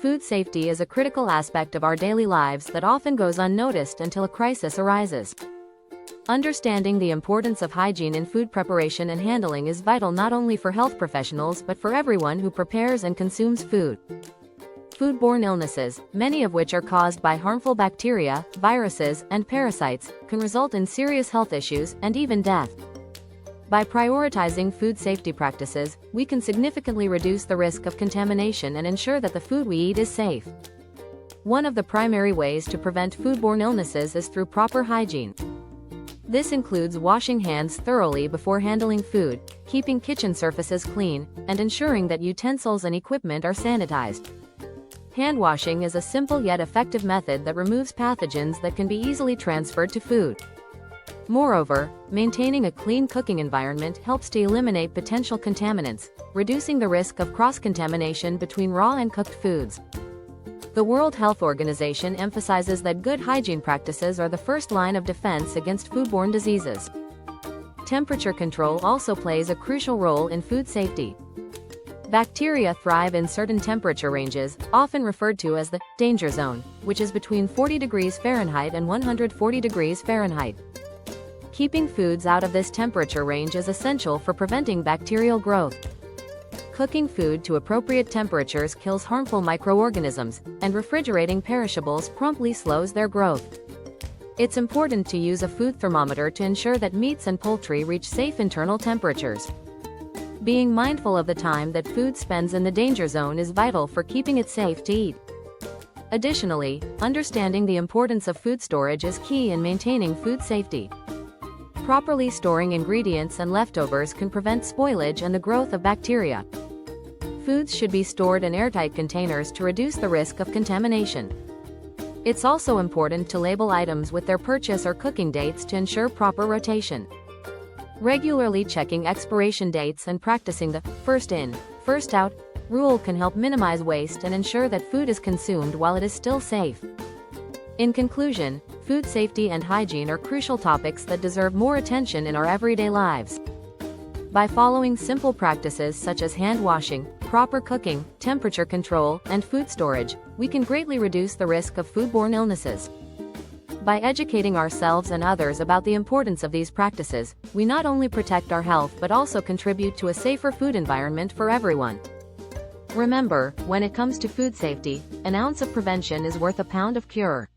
Food safety is a critical aspect of our daily lives that often goes unnoticed until a crisis arises. Understanding the importance of hygiene in food preparation and handling is vital not only for health professionals but for everyone who prepares and consumes food. Foodborne illnesses, many of which are caused by harmful bacteria, viruses, and parasites, can result in serious health issues and even death. By prioritizing food safety practices, we can significantly reduce the risk of contamination and ensure that the food we eat is safe. One of the primary ways to prevent foodborne illnesses is through proper hygiene. This includes washing hands thoroughly before handling food, keeping kitchen surfaces clean, and ensuring that utensils and equipment are sanitized. Hand washing is a simple yet effective method that removes pathogens that can be easily transferred to food. Moreover, maintaining a clean cooking environment helps to eliminate potential contaminants, reducing the risk of cross-contamination between raw and cooked foods. The World Health Organization emphasizes that good hygiene practices are the first line of defense against foodborne diseases. Temperature control also plays a crucial role in food safety. Bacteria thrive in certain temperature ranges, often referred to as the danger zone, which is between 40 degrees Fahrenheit and 140 degrees Fahrenheit. Keeping foods out of this temperature range is essential for preventing bacterial growth. Cooking food to appropriate temperatures kills harmful microorganisms, and refrigerating perishables promptly slows their growth. It's important to use a food thermometer to ensure that meats and poultry reach safe internal temperatures. Being mindful of the time that food spends in the danger zone is vital for keeping it safe to eat. Additionally, understanding the importance of food storage is key in maintaining food safety. Properly storing ingredients and leftovers can prevent spoilage and the growth of bacteria. Foods should be stored in airtight containers to reduce the risk of contamination. It's also important to label items with their purchase or cooking dates to ensure proper rotation. Regularly checking expiration dates and practicing the first in, first out rule can help minimize waste and ensure that food is consumed while it is still safe. In conclusion, food safety and hygiene are crucial topics that deserve more attention in our everyday lives. By following simple practices such as hand washing, proper cooking, temperature control, and food storage, we can greatly reduce the risk of foodborne illnesses. By educating ourselves and others about the importance of these practices, we not only protect our health but also contribute to a safer food environment for everyone. Remember, when it comes to food safety, an ounce of prevention is worth a pound of cure.